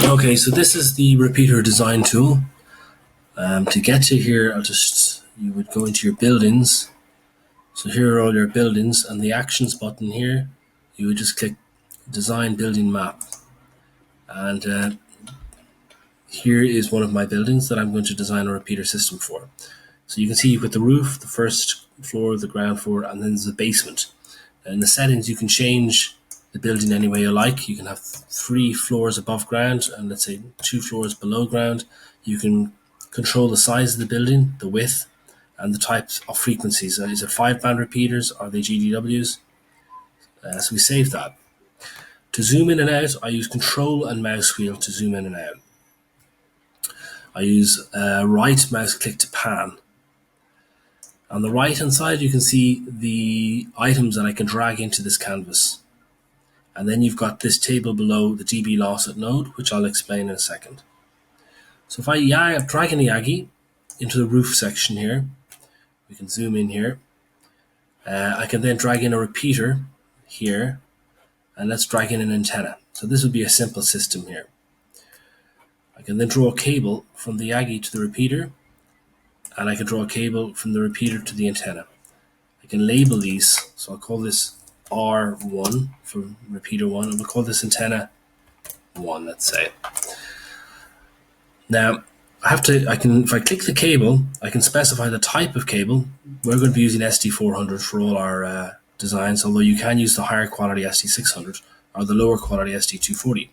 Okay, so this is the repeater design tool. To get to here, you would go into your buildings. So here are all your buildings, and the actions button here, you would just click design building map. And here is one of my buildings that I'm going to design a repeater system for. So you can see with the roof, the first floor, the ground floor, and then there's the basement. In the settings, you can change the building any way you like. You can have 3 floors above ground and let's say 2 floors below ground. You can control the size of the building, the width, and the types of frequencies. Is it 5-band repeaters? Are they GDWs? So we save that. To zoom in and out, I use Control and mouse wheel to zoom in and out. I use right mouse click to pan. On the right hand side, you can see the items that I can drag into this canvas. And then you've got this table below, the dB loss at node, which I'll explain in a second. So if I drag in a Yagi into the roof section here, we can zoom in here. I can then drag in a repeater here, and let's drag in an antenna. So this would be a simple system here. I can then draw a cable from the Yagi to the repeater, and I can draw a cable from the repeater to the antenna. I can label these, so I'll call this R1 for repeater 1, and we'll call this antenna 1, let's say. Now, if I click the cable, I can specify the type of cable. We're going to be using SD400 for all our designs, although you can use the higher quality SD600 or the lower quality SD240.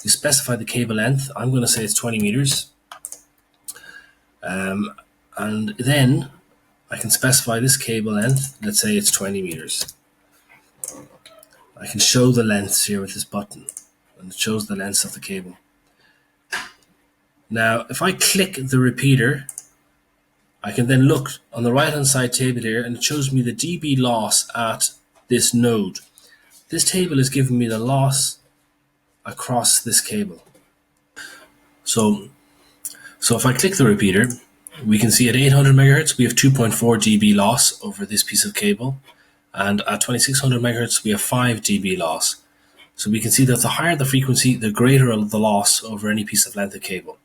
You specify the cable length. I'm going to say it's 20 meters. And then I can specify this cable length. Let's say it's 20 meters. I can show the lengths here with this button, and it shows the lengths of the cable. Now, if I click the repeater, I can then look on the right hand side table here, and it shows me the dB loss at this node. This table is giving me the loss across this cable. So if I click the repeater, we can see at 800 megahertz, we have 2.4 dB loss over this piece of cable. And at 2600 megahertz, we have 5 dB loss. So we can see that the higher the frequency, the greater the loss over any piece of length of cable.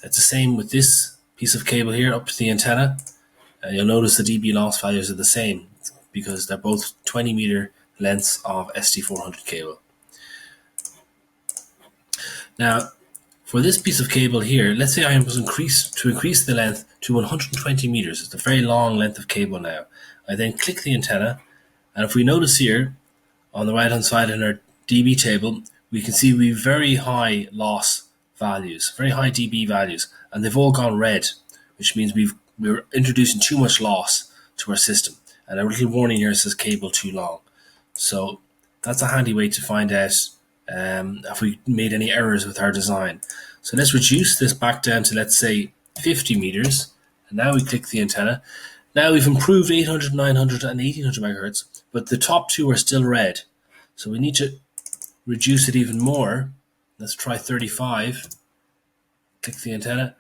It's the same with this piece of cable here up to the antenna. You'll notice the dB loss values are the same because they're both 20 meter lengths of SD400 cable. Now, for this piece of cable here, let's say I was to increase the length to 120 meters. It's a very long length of cable now. I then click the antenna, and if we notice here on the right hand side in our dB table, we can see we have very high loss values, very high dB values, and they've all gone red, which means we're introducing too much loss to our system. And a little warning here says cable too long. So that's a handy way to find out if we made any errors with our design. So let's reduce this back down to, let's say, 50 meters. And now we click the antenna. Now we've improved 800, 900, and 1800 megahertz, but the top two are still red. So we need to reduce it even more. Let's try 35. Click the antenna.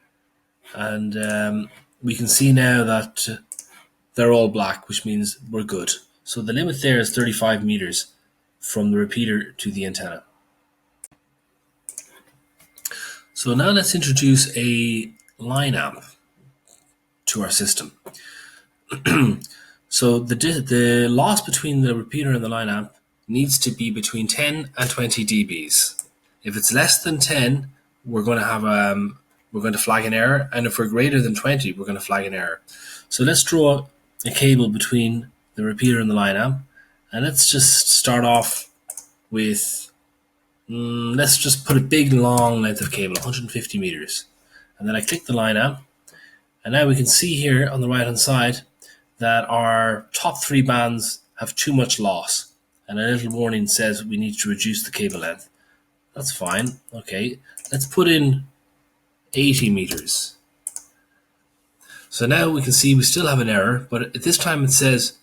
And we can see now that they're all black, which means we're good. So the limit there is 35 meters from the repeater to the antenna. So now let's introduce a line amp to our system. So the loss between the repeater and the line amp needs to be between 10 and 20 dBs. If it's less than 10, we're going to flag an error, and if we're greater than 20, we're going to flag an error. So let's draw a cable between the repeater and the line amp, and let's just start off with let's just put a big long length of cable, 150 meters, and then I click the line amp, and now we can see here on the right hand side that our top 3 bands have too much loss, and a little warning says we need to reduce the cable length. That's fine. Okay, let's put in 80 meters. So now we can see we still have an error, but at this time it says,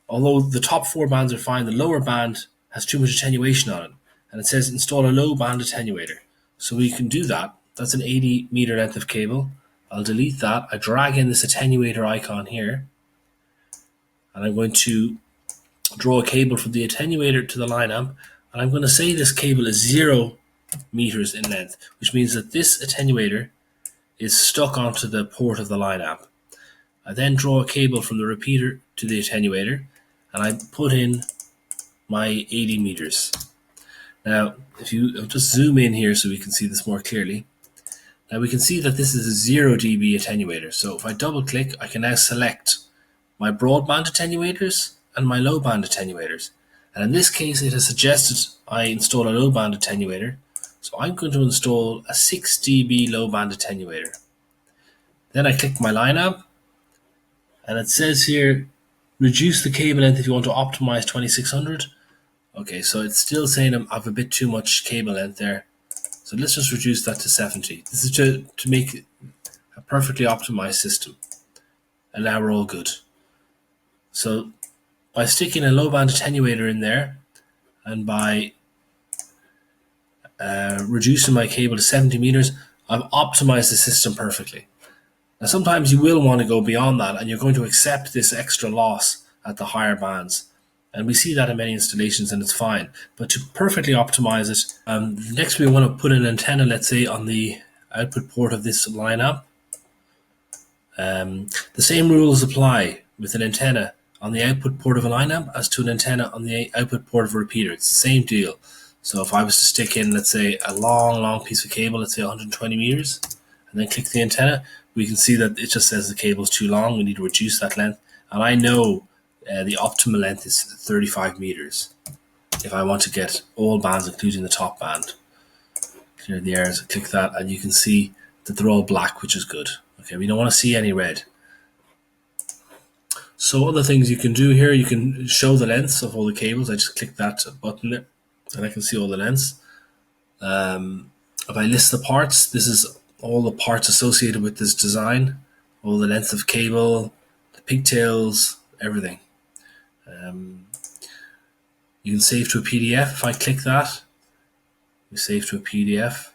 although the top 4 bands are fine, the lower band has too much attenuation on it, and it says install a low band attenuator. So we can do that. That's an 80 meter length of cable. I'll delete that. I drag in this attenuator icon here, and I'm going to draw a cable from the attenuator to the line amp, and I'm going to say this cable is 0 meters in length, which means that this attenuator is stuck onto the port of the line amp. I then draw a cable from the repeater to the attenuator, and I put in my 80 meters. Now, if you just zoom in here so we can see this more clearly, now we can see that this is a 0 dB attenuator. So if I double click, I can now select my broadband attenuators and my low band attenuators. And in this case, it has suggested I install a low band attenuator. So I'm going to install a 6 dB low band attenuator. Then I click my line amp, and it says here, reduce the cable length if you want to optimize 2600. Okay, so it's still saying I have a bit too much cable length there. So let's just reduce that to 70. This is to make a perfectly optimized system. And now we're all good. So by sticking a low band attenuator in there, and by reducing my cable to 70 meters, I've optimized the system perfectly. Now sometimes you will want to go beyond that, and you're going to accept this extra loss at the higher bands. And we see that in many installations, and it's fine. But to perfectly optimize it, next we want to put an antenna, let's say, on the output port of this line amp. The same rules apply with an antenna on the output port of a line amp as to an antenna on the output port of a repeater. It's the same deal. So if I was to stick in, let's say, a long piece of cable, let's say 120 meters, and then click the antenna, we can see that it just says the cable is too long. We need to reduce that length. And I know the optimal length is 35 meters if I want to get all bands, including the top band. Clear the errors, click that, and you can see that they're all black, which is good. Okay, we don't want to see any red. So other things you can do here, you can show the lengths of all the cables. I just click that button there, and I can see all the lengths. If I list the parts, this is all the parts associated with this design, all the length of cable, the pigtails, everything. You can save to a PDF. If I click that, we save to a PDF,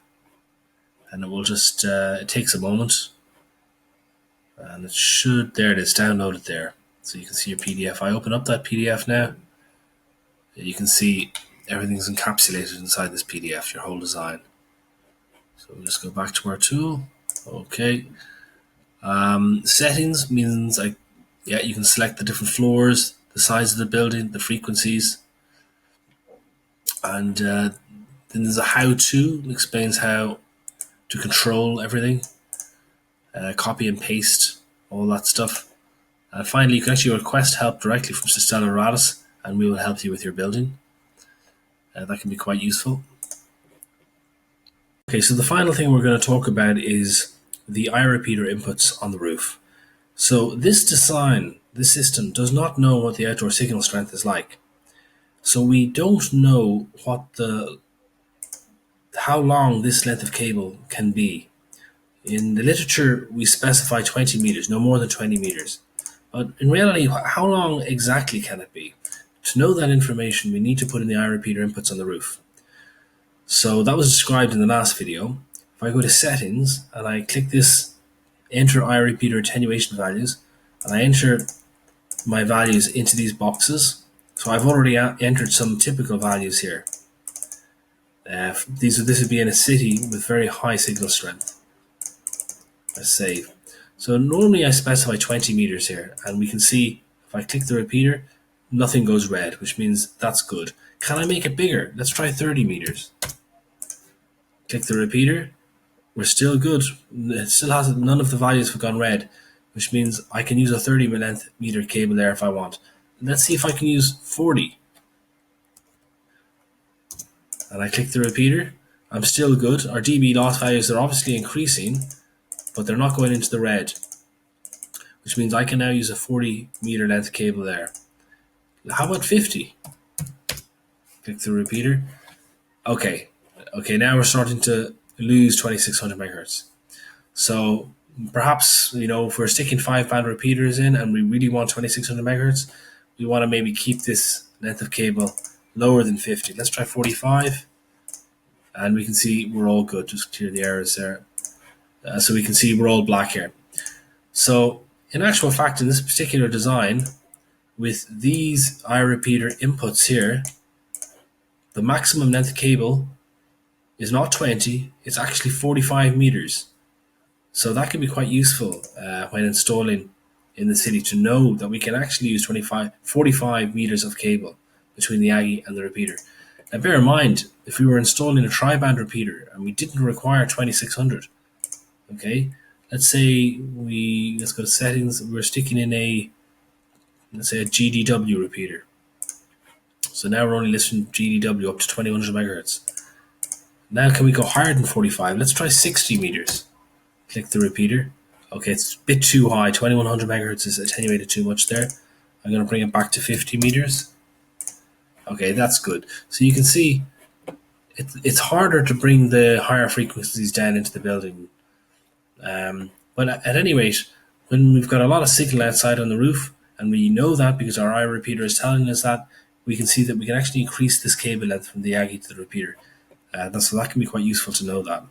and it will just, it takes a moment, and it should, there it is, downloaded there. So you can see your PDF. I open up that PDF now. You can see everything's encapsulated inside this PDF, your whole design. So we'll just go back to our tool. Okay. Settings means you can select the different floors, the size of the building, the frequencies. And then there's a how-to, explains how to control everything. Copy and paste, all that stuff. And finally, you can actually request help directly from Stellacontrol, and we will help you with your building. That can be quite useful. Okay, so the final thing we're going to talk about is the eye repeater inputs on the roof. So this design, this system, does not know what the outdoor signal strength is like. So we don't know how long this length of cable can be. In the literature, we specify 20 meters, no more than 20 meters. But in reality, how long exactly can it be? To know that information, we need to put in the eye repeater inputs on the roof. So that was described in the last video. If I go to settings and I click this enter eye repeater attenuation values, and I enter my values into these boxes. So I've already entered some typical values here. This would be in a city with very high signal strength. I save. So normally I specify 20 meters here, and we can see if I click the repeater, nothing goes red, which means that's good. Can I make it bigger? Let's try 30 meters. Click the repeater. We're still good. It still has, none of the values have gone red, which means I can use a 30 meter cable there if I want. Let's see if I can use 40. And I click the repeater. I'm still good. Our dB loss values are obviously increasing, but they're not going into the red, which means I can now use a 40 meter length cable there. How about 50? Click the repeater. Okay, now we're starting to lose 2600 megahertz. So perhaps, if we're sticking 5-band repeaters in and we really want 2600 megahertz, we want to maybe keep this length of cable lower than 50. Let's try 45. And we can see we're all good. Just clear the errors there. So we can see we're all black here. So in actual fact, in this particular design, with these eye repeater inputs here, the maximum length of cable is not 20, it's actually 45 meters. So that can be quite useful when installing in the city, to know that we can actually use 45 meters of cable between the Aggie and the repeater. Now bear in mind, if we were installing a tri-band repeater and we didn't require 2600, okay, let's go to settings, we're sticking in let's say a GDW repeater. So now we're only listening to GDW up to 2100 megahertz. Now can we go higher than 45? Let's try 60 meters. Click the repeater. Okay, it's a bit too high. 2100 megahertz is attenuated too much there. I'm going to bring it back to 50 meters. Okay, that's good. So you can see it's harder to bring the higher frequencies down into the building. But at any rate, when we've got a lot of signal outside on the roof, and we know that because our I repeater is telling us that, we can see that we can actually increase this cable length from the Aggie to the repeater. So that can be quite useful to know that.